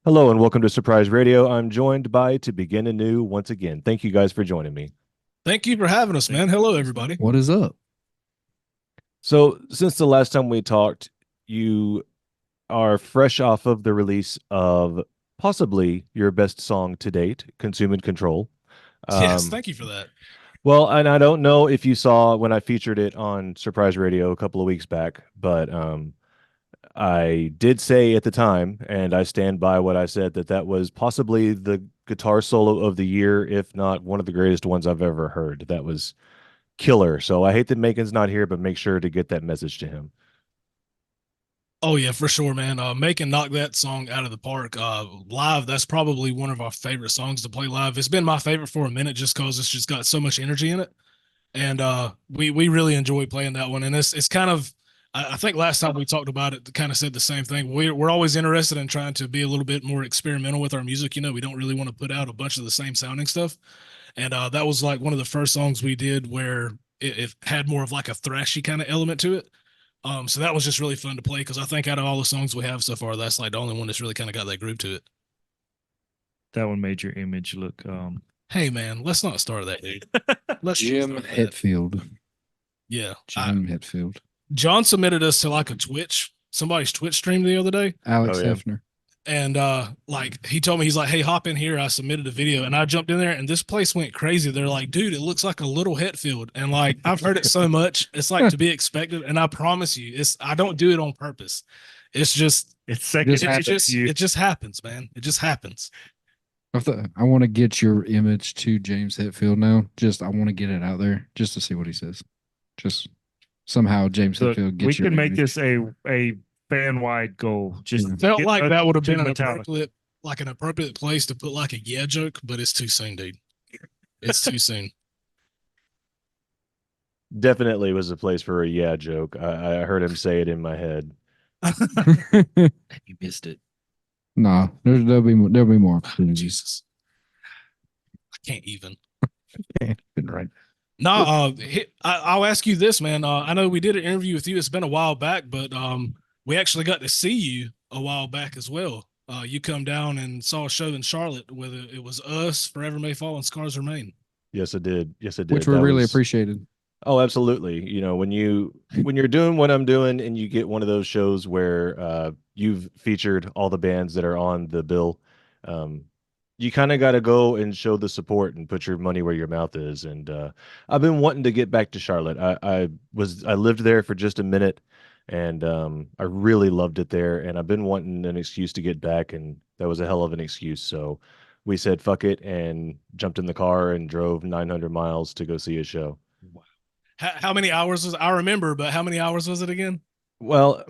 Hello and welcome to Surprise Radio. I'm joined by To Begin Anew once again. Thank you guys for joining me. Thank you for having us, man. Hello, everybody. What is up? So, since the last time we talked, you are fresh off of the release of possibly your best song to date, Consume and Control. Yes, thank you for that. Well, and I don't know if you saw when I featured it on Surprise Radio a couple of weeks back, but I did say at the time, and I stand by what I said, that that was possibly the guitar solo of the year, if not one of the greatest ones I've ever heard. That was killer. So I hate that Macon's not here, but make sure to get that message to him. Oh yeah, for sure, man. Macon knocked that song out of the park. Live, that's probably one of our favorite songs to play live. It's been my favorite for a minute just because it's just got so much energy in it, and we really enjoy playing that one. And it's kind of, I think last time we talked about it, kind of said the same thing. We're always interested in trying to be a little bit more experimental with our music. You know, we don't really want to put out a bunch of the same sounding stuff. And that was like one of the first songs we did where it had more of like a thrashy kind of element to it. So that was just really fun to play because I think out of all the songs we have so far, that's like the only one that's really kind of got that groove to it. That one made your image look Hey man, let's not start that, dude. Let's Jim Hetfield. Yeah. Jim Hetfield. John submitted us to like a somebody's Twitch stream the other day. Alex Oh, yeah. Hefner. And like he told me, he's like, hey, hop in here. I submitted a video and I jumped in there and this place went crazy. They're like, dude, it looks like a little Hetfield. And like I've heard it so much, it's like to be expected. And I promise you, I don't do it on purpose. It's just it's second it just happens, man. It just happens. I want to get your image to James Hetfield now. I want to get it out there just to see what he says. Just somehow James Hetfield gets we your could make image. this a fan-wide goal. Just Felt like that would have been an appropriate place to put like a yeah joke, but it's too soon, dude. It's too soon. Definitely was a place for a yeah joke. I heard him say it in my head. You missed it. No, there'll be more opportunities. Jesus, I can't even. Been right. No, I'll ask you this, man. I know we did an interview with you. It's been a while back, but we actually got to see you a while back as well. You come down and saw a show in Charlotte, whether it was us, Forever May Fall, and Scars Remain. Yes, I did. Yes, I did. Which we really appreciated. Oh, absolutely. You know, when you're doing what I'm doing and you get one of those shows where you've featured all the bands that are on the bill, you kind of got to go and show the support and put your money where your mouth is. And I've been wanting to get back to Charlotte. I lived there for just a minute, and I really loved it there. And I've been wanting an excuse to get back, and that was a hell of an excuse. So we said fuck it and jumped in the car and drove 900 miles to go see a show. Wow. How many hours was I remember, but how many hours was it again? Well,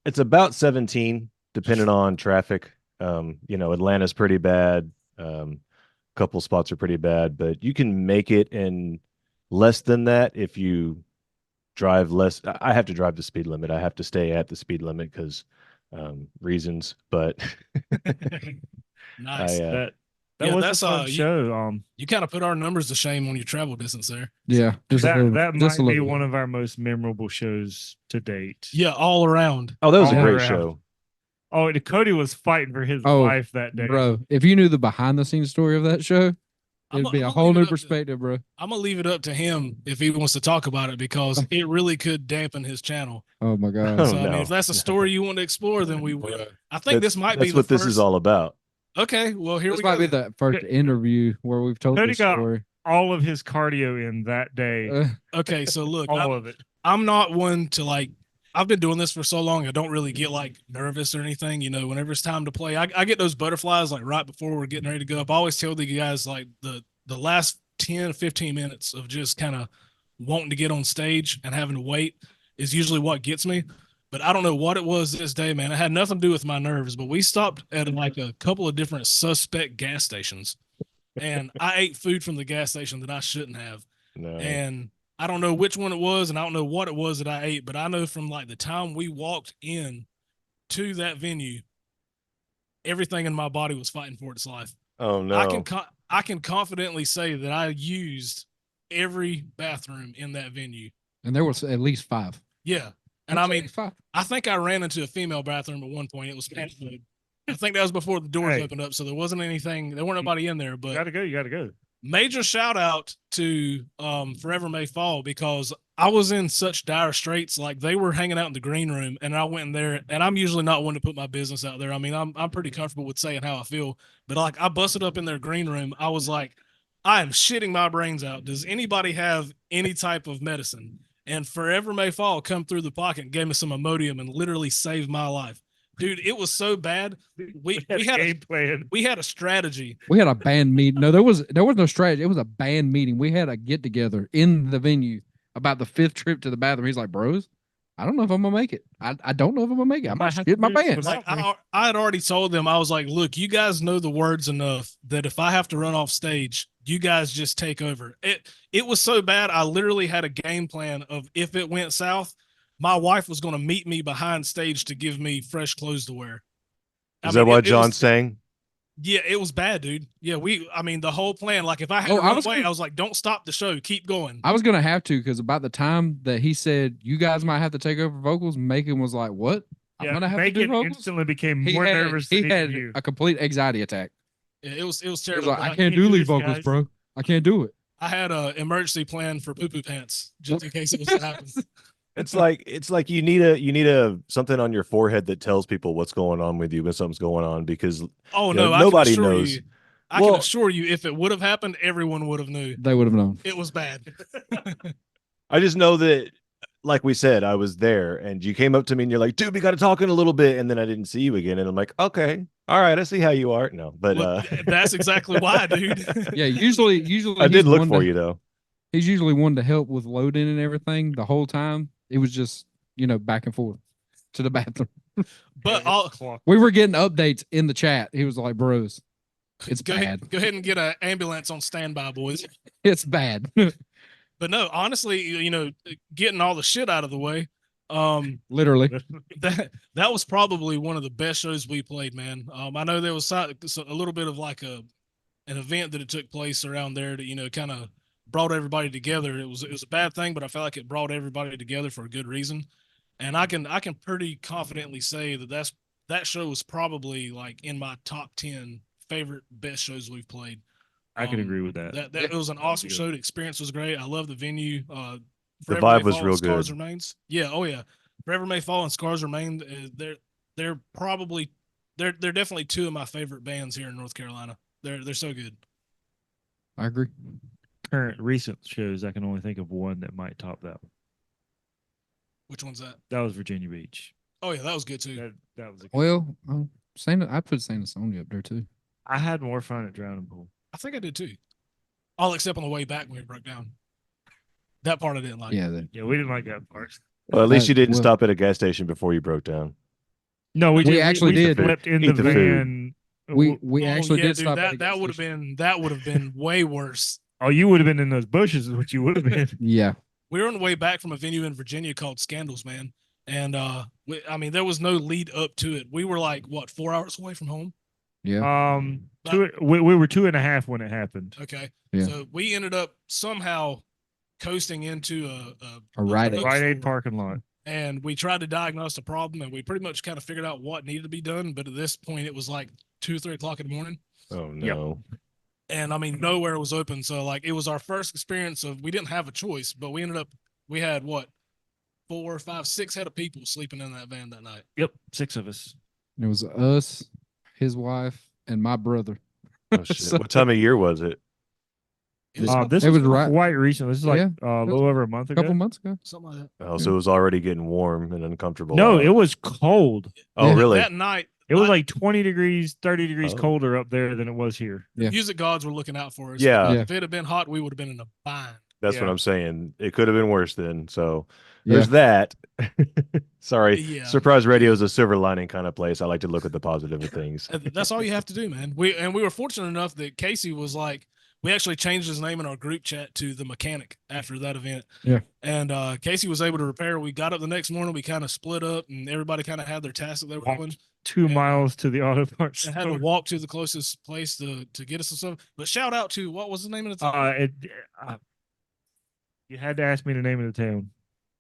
it's about 17, depending on traffic. You know, Atlanta's pretty bad. Couple spots are pretty bad, but you can make it in less than that if you drive less. I have to drive the speed limit. I have to stay at the speed limit because reasons. But nice. That was a fun show. You kind of put our numbers to shame on your travel distance there. Yeah, that might be one of our most memorable shows to date. Yeah, all around. Oh, that was a great show. Oh, Cody was fighting for his life that day. Bro, if you knew the behind the scenes story of that show, it'd be a whole new perspective, bro. I'm going to leave it up to him if he wants to talk about it because it really could dampen his channel. Oh, my God. So, I mean, if that's a story you want to explore, then we will. I think this might be what this is all about. Okay, well, here we go. This might be the first interview where we've told the story. All of his cardio in that day. Okay, so look. All of it. I'm not one to like, I've been doing this for so long, I don't really get like nervous or anything. You know, whenever it's time to play, I get those butterflies like right before we're getting ready to go up. I always tell the guys like the last 10, 15 minutes of just kind of wanting to get on stage and having to wait is usually what gets me. But I don't know what it was this day, man. It had nothing to do with my nerves, but we stopped at like a couple of different suspect gas stations and I ate food from the gas station that I shouldn't have. No. And I don't know which one it was, and I don't know what it was that I ate, but I know from like the time we walked in to that venue, everything in my body was fighting for its life. Oh no! I can confidently say that I used every bathroom in that venue, and there was at least 5. Yeah, and I mean, I think I ran into a female bathroom at one point. It was panic mode. I think that was before the doors Hey. opened up, so there wasn't anything. There weren't nobody in there. You But gotta go. You gotta go. major shout out to Forever May Fall, because I was in such dire straits. Like, they were hanging out in the green room, and I went in there, and I'm usually not one to put my business out there. I mean, I'm pretty comfortable with saying how I feel, but like, I busted up in their green room. I was like, I am shitting my brains out. Does anybody have any type of medicine? And Forever May Fall come through the pocket and gave me some Imodium and literally saved my life. Dude, it was so bad. We had a game plan. we had a strategy. We had a band meeting. No, there was no strategy. It was a band meeting. We had a get together in the venue about the 5th trip to the bathroom. He's like, bros, I don't know if I'm gonna make it. I don't know if I'm gonna make it. I might shit my pants. Like, I had already told them, I was like, look, you guys know the words enough that if I have to run off stage, you guys just take over. It was so bad. I literally had a game plan of, if it went south, my wife was going to meet me behind stage to give me fresh clothes to wear. Is that what John's saying? Yeah, it was bad, dude. Yeah, the whole plan, like, if I had to run away, I was like, don't stop the show, keep going. I was gonna have to, because about the time that he said you guys might have to take over vocals, Macon was like, "What? I'm gonna have to do vocals." Instantly became more nervous. He had a complete anxiety attack. Yeah, it was He was terrible. like, I can't do lead vocals, guys. bro. I can't do it. I had an emergency plan for poo poo pants just in case it was to happen. It's like you need a something on your forehead that tells people what's going on with you when something's going on, because nobody knows. I can assure you, if it would have happened, everyone would have knew. They would have known. It was bad. I just know that, like we said, I was there, and you came up to me and you're like, dude, we got to talk in a little bit, and then I didn't see you again, and I'm like, okay, all right, I see how you are. No, but well, that's exactly why, dude. Yeah, usually I did look for you though. He's usually one to help with loading and everything the whole time. It was just, back and forth to the bathroom. But we were getting updates in the chat. He was like, bros, it's bad. Go ahead and get an ambulance on standby, boys. It's bad. But no, honestly, getting all the shit out of the way. Literally. That was probably one of the best shows we played, man. I know there was a little bit of like an event that it took place around there to, kind of brought everybody together. It was a bad thing, but I felt like it brought everybody together for a good reason. And I can pretty confidently say that show was probably like in my top 10 favorite best shows we've played. I can agree with that. That it was an awesome show. The experience was great. I love the venue. The vibe was real good. Scars Remains. Yeah. Oh yeah. Forever May Fall and Scars Remain. They're definitely two of my favorite bands here in North Carolina. They're so good. I agree. Current recent shows, I can only think of one that might top that one. Which one's that? That was Virginia Beach. Oh yeah, that was good too. That was a good well, I'd put Saint Sonia up there too. I had more fun at Drowning Pool. I think I did too. All except on the way back when we broke down. That part I didn't like. Yeah, we didn't like that part. Well, at least you didn't stop at a gas station before you broke down. No, we actually did. Slept in the van. We actually did dude, stop. That would have been way worse. Oh, you would have been in those bushes, is what you would have been. Yeah. We were on the way back from a venue in Virginia called Scandals, man. And there was no lead up to it. We were like, what, 4 hours away from home? Yeah. We were 2.5 when it happened. Okay. Yeah. So we ended up somehow coasting into a Rite Aid parking lot. And we tried to diagnose the problem, and we pretty much kind of figured out what needed to be done. But at this point, it was like 2 or 3 o'clock in the morning. Oh no. Yep. And nowhere was open. So like, it was our first experience of, we didn't have a choice, but we had what, 4, 5, 6 head of people sleeping in that van that night. Yep. 6 of us. It was us, his wife, and my brother. Oh shit. What time of year was it? This was quite recent. This is like a little over a month ago. A couple months ago. Something like that. Oh, so it was already getting warm and uncomfortable. No, it was cold. Oh, really? That night. It was like 20 degrees, 30 degrees colder up there than it was here. The music gods were looking out for us. Yeah. If it had been hot, we would have been in a bind. That's what I'm saying. It could have been worse then. So there's that. Sorry. Yeah. Surprise Radio is a silver lining kind of place. I like to look at the positive of things. That's all you have to do, man. We were fortunate enough that Casey was like, we actually changed his name in our group chat to the Mechanic after that event. Yeah. And Casey was able to repair. We got up the next morning. We kind of split up, and everybody kind of had their tasks that they were doing. 2 miles to the auto parts. And had to walk to the closest place to get us some stuff. But shout out to, what was the name of the town? You had to ask me the name of the town.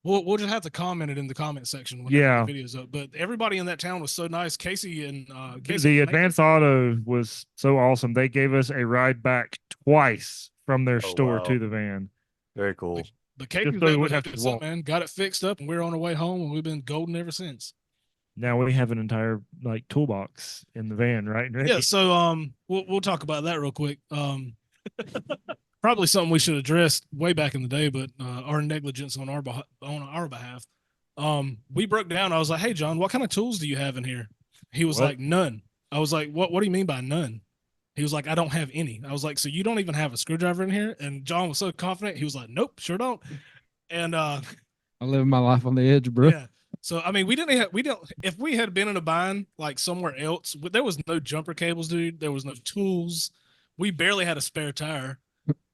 We'll just have to comment it in the comment section when Yeah. the video's up. But everybody in that town was so nice. Casey and the Advance Auto was so awesome. They gave us a ride back twice from their store wow. to the van. Very cool. But Casey's so you able wouldn't to have hook to us up, walk. man. Got it fixed up, and we're on our way home, and we've been golden ever since. Now we have an entire like toolbox in the van, right? Yeah. So we'll talk about that real quick. Probably something we should address way back in the day, but our negligence on our behalf. We broke down. I was like, "Hey, John, what kind of tools do you have in here?" He was like, "None." I was like, "What do you mean by none?" He was like, "I don't have any." I was like, "So you don't even have a screwdriver in here?" And John was so confident. He was like, "Nope, sure don't." And I live my life on the edge, bro. yeah. So I mean, we don't. If we had been in a bind like somewhere else, there was no jumper cables, dude. There was no tools. We barely had a spare tire.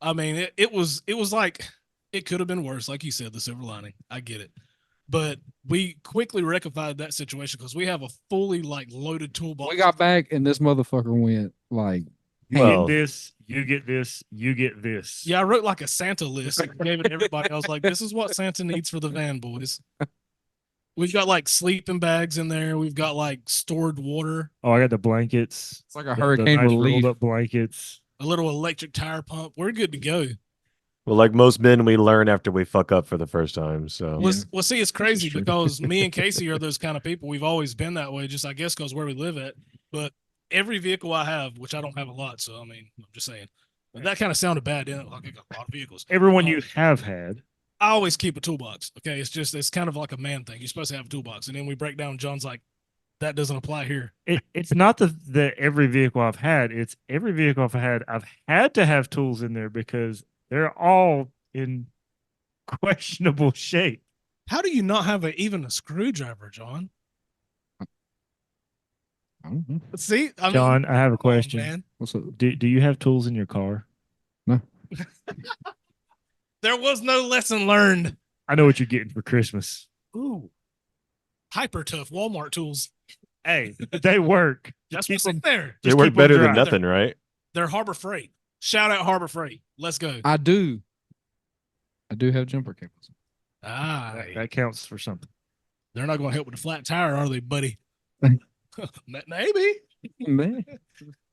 I mean, it was like it could have been worse. Like you said, the silver lining. I get it, but we quickly rectified that situation because we have a fully like loaded toolbox. We got back, and this motherfucker went like, "Get this, you get this, you get this." Yeah, I wrote like a Santa list and gave it to everybody. I was like, "This is what Santa needs for the van, boys." We've got like sleeping bags in there. We've got like stored water. Oh, I got the blankets. It's like a hurricane nice relief. rolled up blankets. A little electric tire pump. We're good to go. Well, like most men, we learn after we fuck up for the first time. So, well, see, it's crazy because me and Casey are those kind of people. We've always been that way, just I guess because where we live at. But every vehicle I have, which I don't have a lot, so I mean, I'm just saying. But that kind of sounded bad, didn't it? Like I got a lot of vehicles. Everyone you have had. I always keep a toolbox. Okay, it's kind of like a man thing. You're supposed to have a toolbox, and then we break down. John's like, that doesn't apply here. It's not the every vehicle I've had. It's every vehicle I've had. I've had to have tools in there because they're all in questionable shape. How do you not have even a screwdriver, John? See, John, I have a question. Man. What's up? Do you have tools in your car? No. There was no lesson learned. I know what you're getting for Christmas. Ooh, hyper tough Walmart tools. Hey, they work. That's what's in there. they work better than nothing, right? They're Harbor Freight. Shout out Harbor Freight. Let's go. I do have jumper cables. That counts for something. They're not going to help with the flat tire, are they, buddy? Maybe. Man.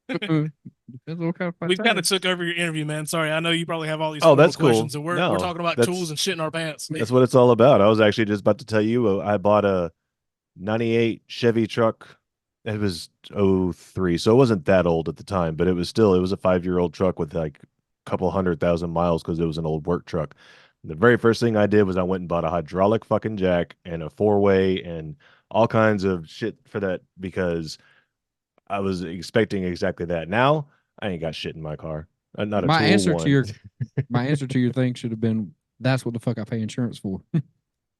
We kind of took over your interview, man. Sorry, I know you probably have all these that's questions, cool. and we're talking about tools and shit in our pants. That's what it's all about. I was actually just about to tell you, I bought a 98 Chevy truck. It was 03, so it wasn't that old at the time, but it was a 5-year-old truck with like a couple 100,000 miles because it was an old work truck. The very first thing I did was I went and bought a hydraulic fucking jack and a 4-way and all kinds of shit for that because I was expecting exactly that. Now I ain't got shit in my car. Not a my tool answer one. to your my answer to your thing should have been that's what the fuck I pay insurance for.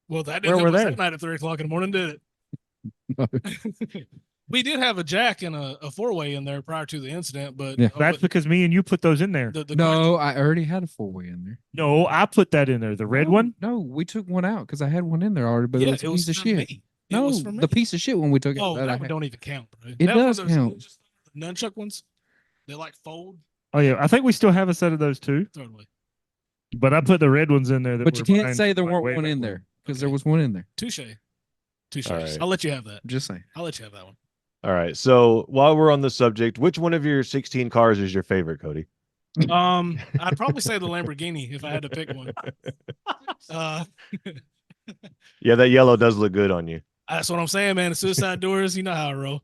Well, that didn't happen that night at 3 o'clock in the morning, did it? We did have a jack and a 4-way in there prior to the incident, but that's because me and you put those in there. No, I already had a 4-way in there. No, I put that in there. The red one? No, we took one out because I had one in there already, but it was a piece of shit. Me. No, the piece of shit when we took it. Oh, that one don't even count, bro. It does count. Just the nunchuck ones, they like fold. Oh yeah, I think we still have a set of those too. Totally. But I put the red ones in there. But you can't say there weren't one in there because there was one in there. Touche. Right. I'll let you have that. Just saying. I'll let you have that one. All right. So while we're on the subject, which one of your 16 cars is your favorite, Cody? I'd probably say the Lamborghini if I had to pick one. Yeah, that yellow does look good on you. That's what I'm saying, man. The suicide doors, you know how I roll.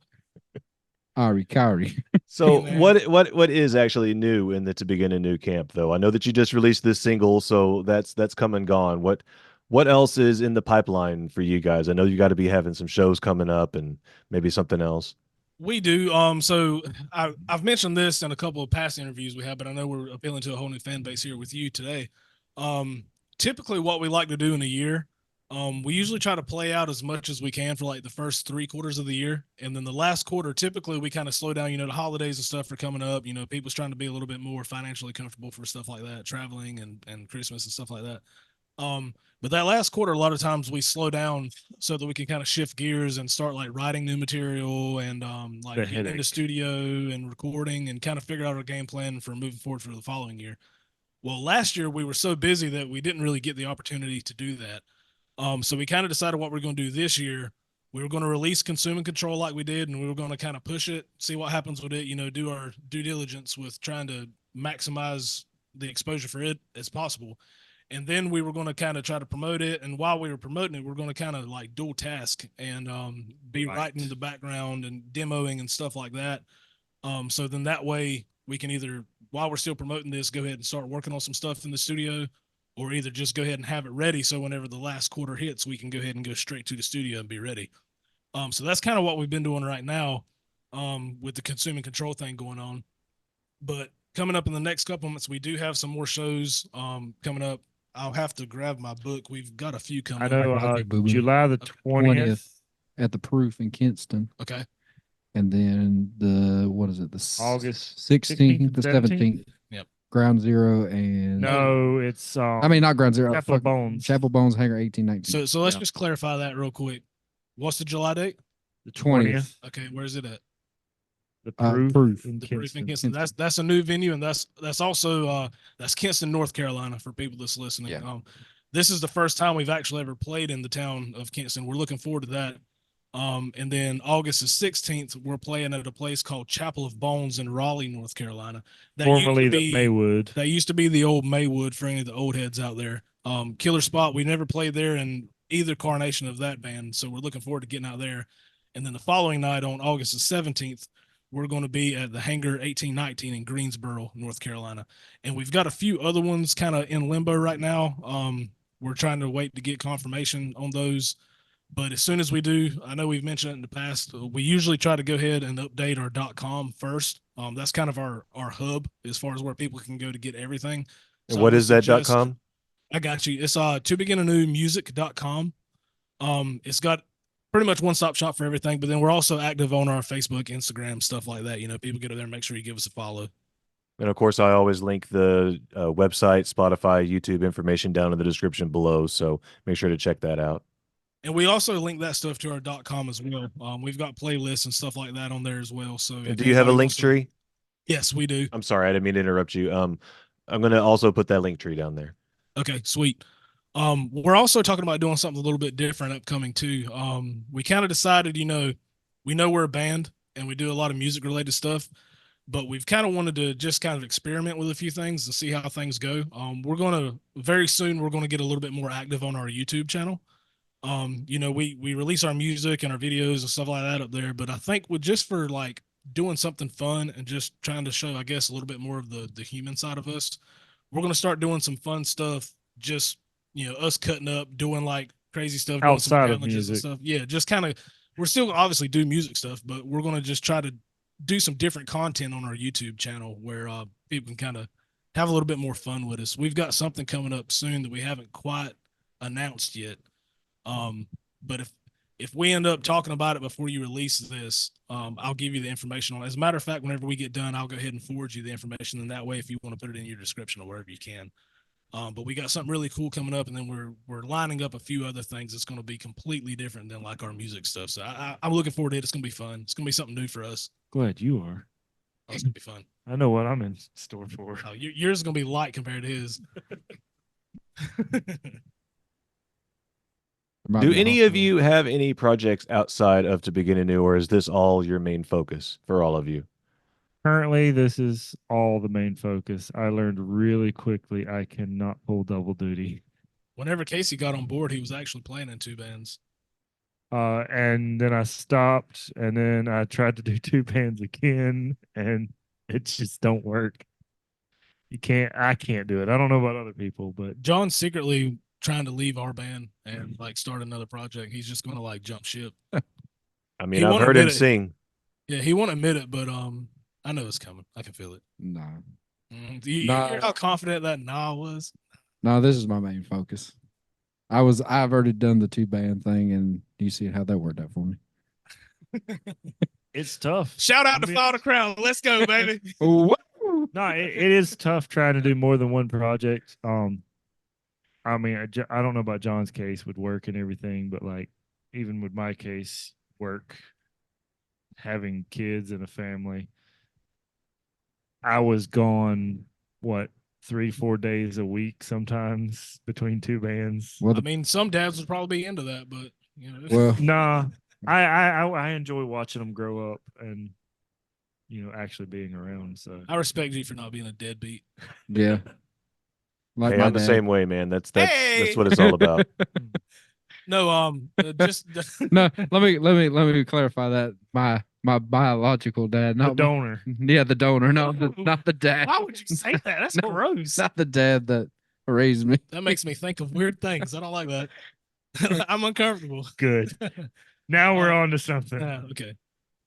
Kari. So what is actually new in the To Begin Anew camp, though? I know that you just released this single, so that's come and gone. What else is in the pipeline for you guys? I know you got to be having some shows coming up and maybe something else. We do. So I've mentioned this in a couple of past interviews we have, but I know we're appealing to a whole new fan base here with you today. Typically what we like to do in a year, we usually try to play out as much as we can for like the first 3 quarters of the year. And then the last quarter, typically we kind of slow down, the holidays and stuff are coming up, people's trying to be a little bit more financially comfortable for stuff like that, traveling and Christmas and stuff like that. But that last quarter, a lot of times we slow down so that we can kind of shift gears and start like writing new material and like getting in the studio and recording and kind of figure out our game plan for moving forward for the following year. Well, last year we were so busy that we didn't really get the opportunity to do that. So we kind of decided what we're going to do this year. We were going to release Consume and Control like we did, and we were going to kind of push it, see what happens with it. Do our due diligence with trying to maximize the exposure for it as possible. And then we were going to kind of try to promote it. And while we were promoting it, we're going to kind of like dual task and be writing in the background and demoing and stuff like that. So then that way we can either, while we're still promoting this, go ahead and start working on some stuff in the studio, or either just go ahead and have it ready. So whenever the last quarter hits, we can go ahead and go straight to the studio and be ready. So that's kind of what we've been doing right now with the Consume and Control thing going on. But coming up in the next couple months, we do have some more shows coming up. I'll have to grab my book. We've got a few coming. I know Okay, boo-boo. July the 20th. at the Proof in Kinston. Okay. And then the August 16th, the 17th? 17th. Yep. Ground Zero and No, it's I mean not Ground Zero. Chapel of Bones. Chapel Bones Hangar 1819. So let's just clarify that real quick. What's the July date? the 20th. Okay, where's it at? The Proof. Proof in The Proof in Kinston. Kinston. That's a new venue, and that's also that's Kinston, North Carolina, for people that's listening. Yeah. This is the first time we've actually ever played in the town of Kinston. We're looking forward to that. And then August the 16th, we're playing at a place called Chapel of Bones in Raleigh, North Carolina. That Formerly used to the be- Maywood. That used to be the old Maywood for any of the old heads out there. Killer spot. We never played there in either carnation of that band, so we're looking forward to getting out there. And then the following night on August the 17th, we're going to be at the Hangar 1819 in Greensboro, North Carolina. And we've got a few other ones kind of in limbo right now. We're trying to wait to get confirmation on those. But as soon as we do, I know we've mentioned it in the past, we usually try to go ahead and update our .com first. That's kind of our hub as far as where people can go to get everything. And So what I is would that suggest- .com? I got you. It's tobeginanewmusic.com. It's got pretty much one-stop shop for everything, but then we're also active on our Facebook, Instagram, stuff like that. People get over there and make sure you give us a follow. And of course, I always link the website, Spotify, YouTube information down in the description below. So make sure to check that out. And we also link that stuff to our .com as well. We've got playlists and stuff like that on there as well. So And do you have a anybody link wants to- tree? Yes, we do. I'm sorry, I didn't mean to interrupt you. I'm going to also put that link tree down there. Okay, sweet. We're also talking about doing something a little bit different upcoming too. We kind of decided, we know we're a band and we do a lot of music related stuff, but we've kind of wanted to just kind of experiment with a few things and see how things go. We're going to very soon, we're going to get a little bit more active on our YouTube channel. We release our music and our videos and stuff like that up there, but I think just for like doing something fun and just trying to show, I guess, a little bit more of the human side of us, we're going to start doing some fun stuff. Just, us cutting up, doing like crazy stuff, doing some Outside of challenges and music. stuff. Yeah. Just kind of, we're still obviously do music stuff, but we're going to just try to do some different content on our YouTube channel where people can kind of have a little bit more fun with us. We've got something coming up soon that we haven't quite announced yet. But if we end up talking about it before you release this, I'll give you the information on it. As a matter of fact, whenever we get done, I'll go ahead and forward you the information. And that way, if you want to put it in your description or wherever you can. But we got something really cool coming up, and then we're lining up a few other things that's going to be completely different than like our music stuff. So I'm looking forward to it. It's going to be fun. It's going to be something new for us. Glad you are. Oh, it's going to be fun. I know what I'm in store for. Oh, yours is going to be light compared to his. Do any of you have any projects outside of To Begin Anew, or is this all your main focus for all of you? Currently, this is all the main focus. I learned really quickly I cannot pull double duty. Whenever Casey got on board, he was actually playing in two bands. And then I stopped, and then I tried to do two bands again, and it just don't work. I can't do it. I don't know about other people, but John's secretly trying to leave our band and like start another project. He's just going to like jump ship. I mean, He I've won't heard him admit it. sing. Yeah, he won't admit it, but I know it's coming. I can feel it. No. Do you hear how confident that nah was? No, this is my main focus. I've already done the two band thing, and you see how that worked out for me. it's tough. Shout out to Fall the Crown. Let's go, baby. Oh, No, it is tough trying to do more than one project. I mean, I don't know about John's case with work and everything, but like even with my case, work, having kids and a family, I was gone, 3-4 days a week sometimes between two bands. Well, I mean, some dads would probably be into that, but you know. well, Nah, I enjoy watching them grow up and actually being around. So I respect you for not being a deadbeat. yeah. Like Hey, my I'm the dad. same way, man. That's Hey! what it's all about. No, just No, let me clarify that. My biological dad, the not donor. yeah, the donor, not the dad. why would you say that? That's No, gross. Not the dad that raised me. That makes me think of weird things. I don't like that. I'm uncomfortable. Good. Now we're Uh, on to something. Okay.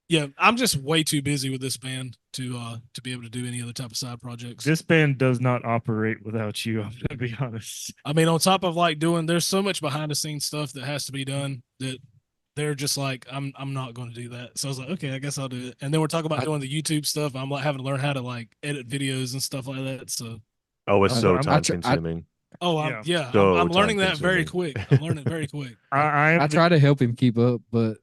Yeah, I'm just way too busy with this band to be able to do any other type of side projects. This band does not operate without you. I'm gonna be honest. I mean, on top of like there's so much behind the scenes stuff that has to be done that they're just like, I'm not going to do that. So I was like, okay, I guess I'll do it. And then we're talking about doing the YouTube stuff. I'm like having to learn how to like edit videos and stuff like that. So Oh, it's so I'm- time consuming. yeah, So I'm learning that very time-consuming. quick. I'm learning it very quick. I try to help him keep up, but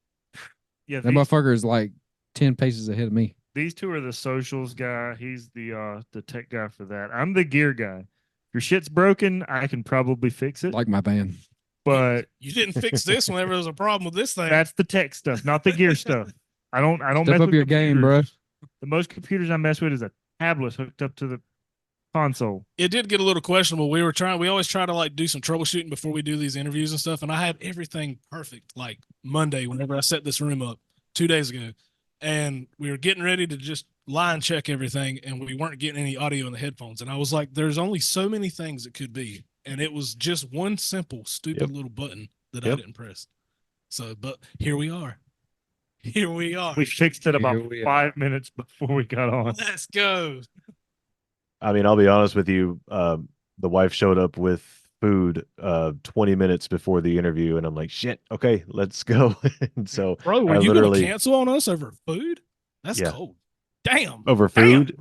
Yeah, that motherfucker is like 10 paces ahead of me. these two are the socials guy. He's the tech guy for that. I'm the gear guy. If your shit's broken, I can probably fix it. Like my band. But You didn't fix this whenever there was a problem with this thing. that's the tech stuff, not the gear stuff. I don't Step mess up with your game, bro. computers. The most computers I mess with is a tablet hooked up to the console. It did get a little questionable. We always try to like do some troubleshooting before we do these interviews and stuff. And I had everything perfect like Monday whenever I set this room up 2 days ago. And we were getting ready to just line check everything, and we weren't getting any audio in the headphones. And I was like, there's only so many things it could be. And it was just one simple, stupid little button that I didn't press. So, but here we are. Here we are. We fixed it about Here we are. 5 minutes before we got on. Let's go. I mean, I'll be honest with you. The wife showed up with food 20 minutes before the interview, and I'm like, shit, okay, let's go. And so Bro, were I you going literally to cancel on us over food? That's Yeah. cold. Damn. over Damn. food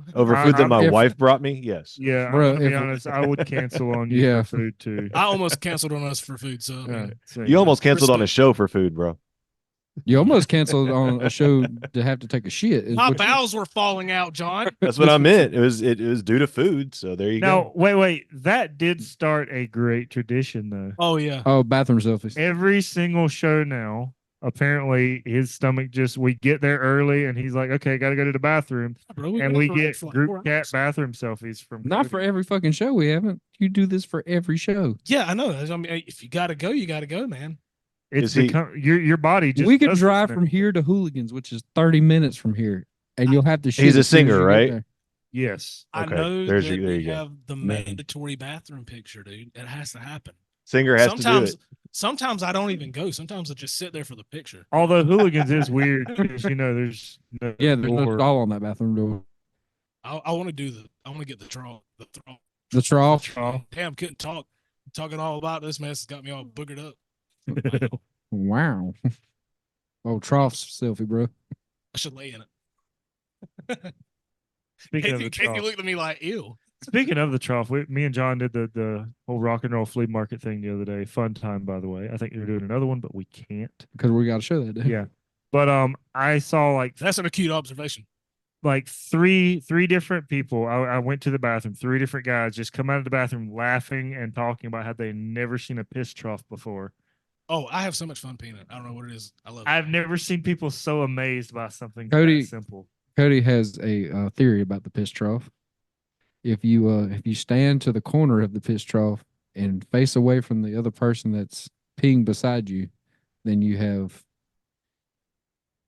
that my if- wife brought me. Yes. Yeah, Bro, I'm gonna be if- honest. I would cancel on you Yeah. for food too. I almost canceled on us for food. So, I mean, Yeah, so, You almost canceled on a Respect. show for food, bro. You almost canceled on a show to have to take a shit. is my what you- bowels were falling out, John. That's what I meant. It was due to food. So there you Now, go. wait. That did start a great tradition, though. Oh, yeah. Oh, bathroom selfies. Every single show now, apparently, his stomach we get there early, and he's like, "Okay, got to go to the bathroom," Bro, and been we up for get for like group 4 chat hours. bathroom selfies from. Not for Cody. every fucking show. We haven't. You do this for every show. Yeah, I know. I mean, if you got to go, you got to go, man. It's Is he- become your body just. We could does this drive now. from here to Hooligans, which is 30 minutes from here, and you'll have to shit. He's a as soon as singer, you get right? there. Yes. I Okay, know there that you we go. have the Man. mandatory bathroom picture, dude. It has to happen. Singer has to do it. Sometimes I don't even go. Sometimes I just sit there for the picture. Although hooligans is weird because there's no Yeah, there's no door. stall on that bathroom door. I want to get the trough. The trough. Trough. Damn, couldn't talk. Talking all about this mess has got me all boogered up. Wow. Oh, trough selfie, bro. I should lay in it. Speaking of the Casey trough, looked at me like, ew. speaking of the trough, me and John did the whole rock and roll flea market thing the other day. Fun time, by the way. I think they're doing another one, but we can't. Because we got to show that day. Yeah, but I saw That's an acute observation. like three different people. I went to the bathroom. 3 different guys just come out of the bathroom laughing and talking about how they never seen a piss trough before. Oh, I have so much fun peeing it. I don't know what it is. I love it. I've never seen people so amazed by something Cody- that simple. Cody has a theory about the piss trough. If you stand to the corner of the piss trough and face away from the other person that's peeing beside you, then you have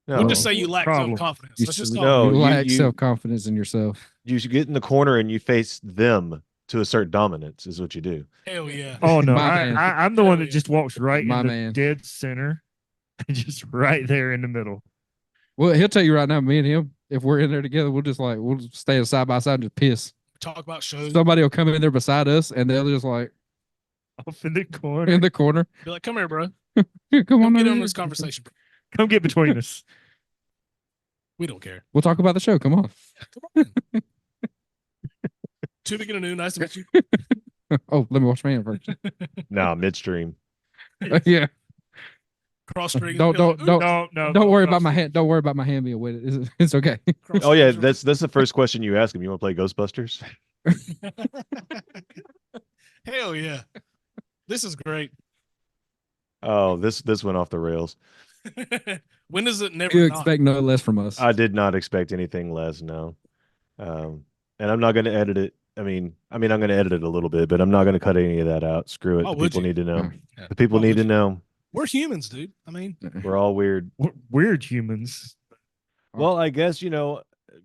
We'll No, just say you lack Problem. self-confidence. you, Let's just you No, call it. you- lack you- self confidence in yourself. you should get in the corner and you face them to assert dominance. Is what you do. Hell yeah. Oh no, My man. I'm the one that Yeah. just walks right My in the man. dead center, and just right there in the middle. Well, he'll tell you right now, me and him, if we're in there together, we'll just stand side by side and just piss. Talk about shows. Somebody will come in there beside us, and they'll just like Off in the corner. in the corner. Be like, come here, bro. Here, come Come on, get over on here." this conversation. Bro. Come get between us. We don't care. We'll talk about the show. Come on. Too Big and Anew. Nice to meet you. Oh, let me wash my hand first. Nah, midstream. Yeah. Cross street. Don't- No, Don't worry about my hand. Don't worry about my hand being wet. It's okay. Oh yeah, that's the first question you ask him. You want to play Ghostbusters? Hell yeah. This is great. Oh, this went off the rails. When does it never You not? expect no less from us. I did not expect anything less, no. And I'm not going to edit it. I'm going to edit it a little bit, but I'm not going to cut any of that out. Screw it. Why The would people you? need to know. Yeah. The people Why need would to you? know. We're humans, dude. I mean, We're all weird. Weird humans. Well, I guess,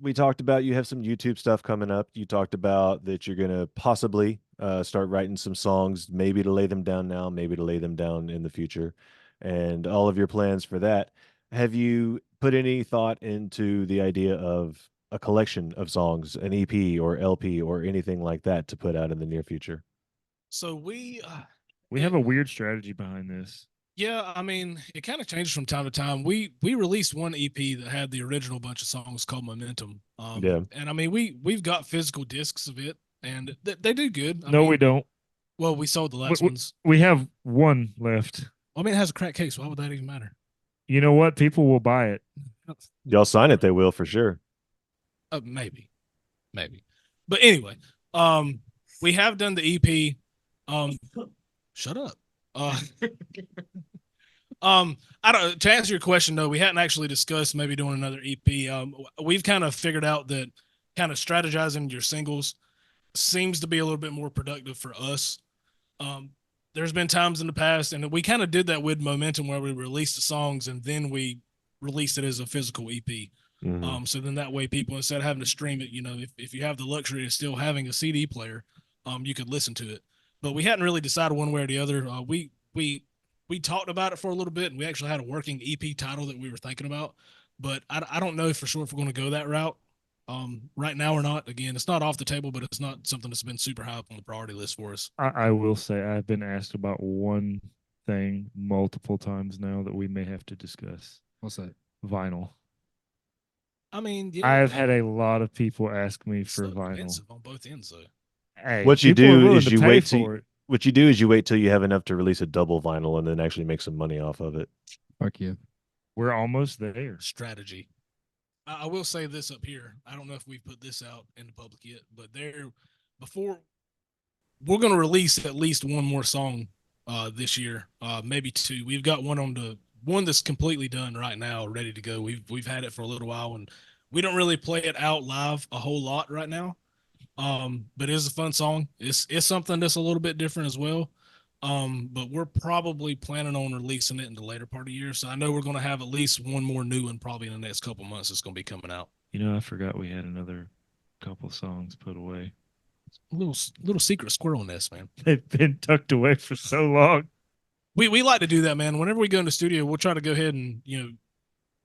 we talked about you have some YouTube stuff coming up. You talked about that you're going to possibly start writing some songs, maybe to lay them down now, maybe to lay them down in the future, and all of your plans for that. Have you put any thought into the idea of a collection of songs, an EP or LP or anything like that to put out in the near future? so We have a weird strategy behind this. yeah, I mean, it kind of changes from time to time. We released one EP that had the original bunch of songs called Momentum. Yeah. And I mean, we've got physical discs of it, and they do good. I No, mean, we don't. Well, we sold the last ones. We have one left. I mean, it has a crack case. Why would that even matter? You know what? People will buy it. Y'all sign it, they will for sure. Maybe. But anyway, we have done the EP. Shut up. I don't. To answer your question, though, we hadn't actually discussed maybe doing another EP. We've kind of figured out that kind of strategizing your singles seems to be a little bit more productive for us. There's been times in the past, and we kind of did that with Momentum, where we released the songs and then we released it as a physical EP. Mhm. So then that way, people, instead of having to stream it, if you have the luxury of still having a CD player, you could listen to it. But we hadn't really decided one way or the other. We talked about it for a little bit, and we actually had a working EP title that we were thinking about. But I don't know for sure if we're going to go that route right now or not. Again, it's not off the table, but it's not something that's been super high up on the priority list for us. I will say I've been asked about one thing multiple times now that we may have to discuss. What's that? Vinyl. I mean, yeah, I've had a lot of people ask me it's for so vinyl. expensive on both ends, though. Hey, What you people are do willing is to you pay wait for it. What you do is you wait till you have enough to release a double vinyl and then actually make some money off of it. Fuck yeah. We're almost there. Strategy. I will say this up here. I don't know if we've put this out in the public yet, but before we're going to release at least one more song this year, maybe two. We've got one that's completely done right now, ready to go. We've had it for a little while, and we don't really play it out live a whole lot right now. But it is a fun song. It's something that's a little bit different as well. But we're probably planning on releasing it in the later part of the year. So I know we're going to have at least one more new one probably in the next couple months. It's going to be coming out. I forgot we had another couple songs put away. Little secret squirrel nest, man. They've been tucked away for so long. We like to do that, man. Whenever we go in the studio, we'll try to go ahead and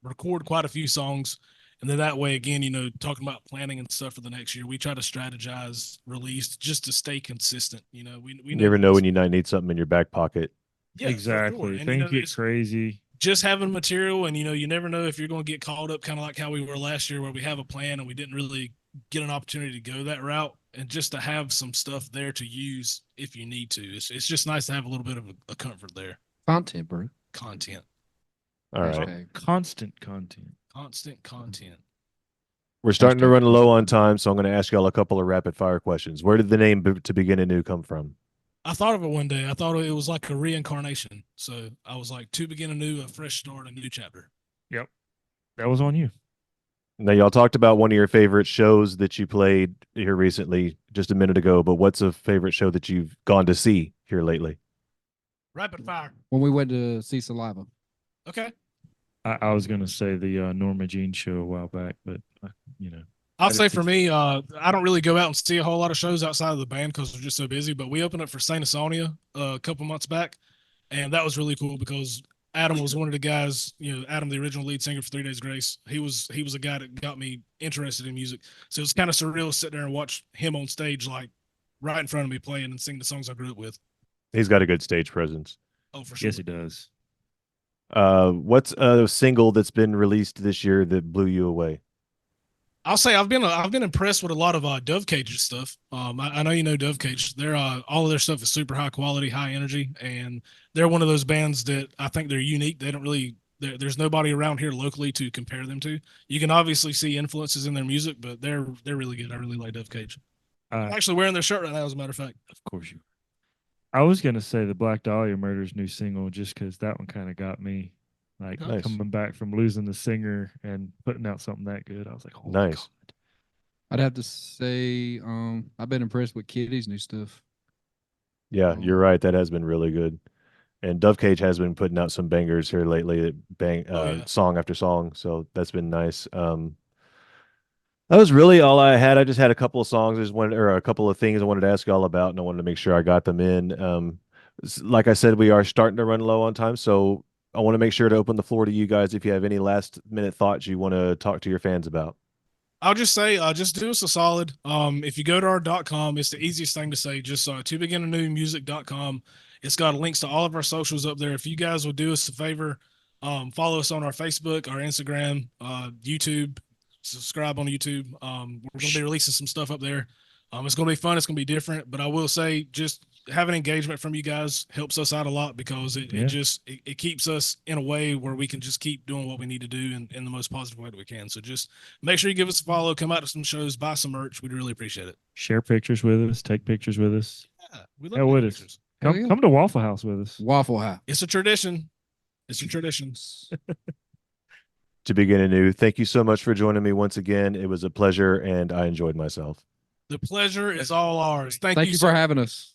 record quite a few songs. And then that way, again, talking about planning and stuff for the next year, we try to strategize release just to stay consistent. We never know when you might need something in your back pocket. Yeah, exactly. Sure. Things get crazy. Just having material, and you never know if you're going to get called up, kind of like how we were last year, where we have a plan and we didn't really get an opportunity to go that route, and just to have some stuff there to use if you need to. It's just nice to have a little bit of a comfort there. Content, bro. Content. All right. Okay. Constant content. Constant content. We're starting to run low on time, so I'm going to ask y'all a couple of rapid fire questions. Where did the name To Begin Anew come from? I thought of it one day. I thought it was like a reincarnation. So I was like, to begin anew, a fresh start, a new chapter. Yep. That was on you. Now, y'all talked about one of your favorite shows that you played here recently just a minute ago, but what's a favorite show that you've gone to see here lately? Rapid fire. When we went to see Saliva. Okay. I was going to say the Norma Jean show a while back, but, I'll say for me, I don't really go out and see a whole lot of shows outside of the band because we're just so busy. But we opened up for Saint Asonia a couple months back, and that was really cool because Adam was one of the guys. Adam, the original lead singer for 3 Days Grace. He was a guy that got me interested in music. So it's kind of surreal to sit there and watch him on stage, like right in front of me, playing and sing the songs I grew up with. He's got a good stage presence. Oh, for sure. yes, he does. What's a single that's been released this year that blew you away? I'll say I've been impressed with a lot of Dove Cage's stuff. I know you know Dove Cage. They're all of their stuff is super high quality, high energy, and they're one of those bands that I think they're unique. They don't really there's nobody around here locally to compare them to. You can obviously see influences in their music, but they're really good. I really like Dove Cage. I'm actually wearing their shirt right now, as a matter of fact. Of course you. I was gonna say the Black Dahlia Murders new single just because that one kind of got me, like Nice. coming back from losing the singer and putting out something that good. I was like, oh Nice. I'd have to say, I've been impressed with Kitty's new stuff. Yeah, you're right. That has been really good. And Dove Cage has been putting out some bangers here lately, that bang Yeah. song after song. So that's been nice. That was really all I had. I just had a couple of songs, I just wanted, or a couple of things I wanted to ask you all about, and I wanted to make sure I got them in. Like I said, we are starting to run low on time, so I want to make sure to open the floor to you guys if you have any last minute thoughts you want to talk to your fans about. I'll just say, just do us a solid. If you go to our .com, it's the easiest thing to say. Just tobeginanewmusic.com. It's got links to all of our socials up there. If you guys would do us a favor, follow us on our Facebook, our Instagram, YouTube, subscribe on YouTube. We're going to be releasing some stuff up there. It's going to be fun. It's going to be different. But I will say, just having engagement from you guys helps us out a lot, because it keeps us in a way where we can just keep doing what we need to do in the most positive way that we can. So just make sure you give us a follow, come out to some shows, buy some merch. We'd really appreciate it. Share pictures with us, take pictures with us. Yeah, we love Hell taking with us. pictures. Come to Waffle House with us. Waffle House. It's a tradition. It's a tradition. To begin anew, thank you so much for joining me once again. It was a pleasure, and I enjoyed myself. The pleasure is all ours. Thank Thank you you so for having us.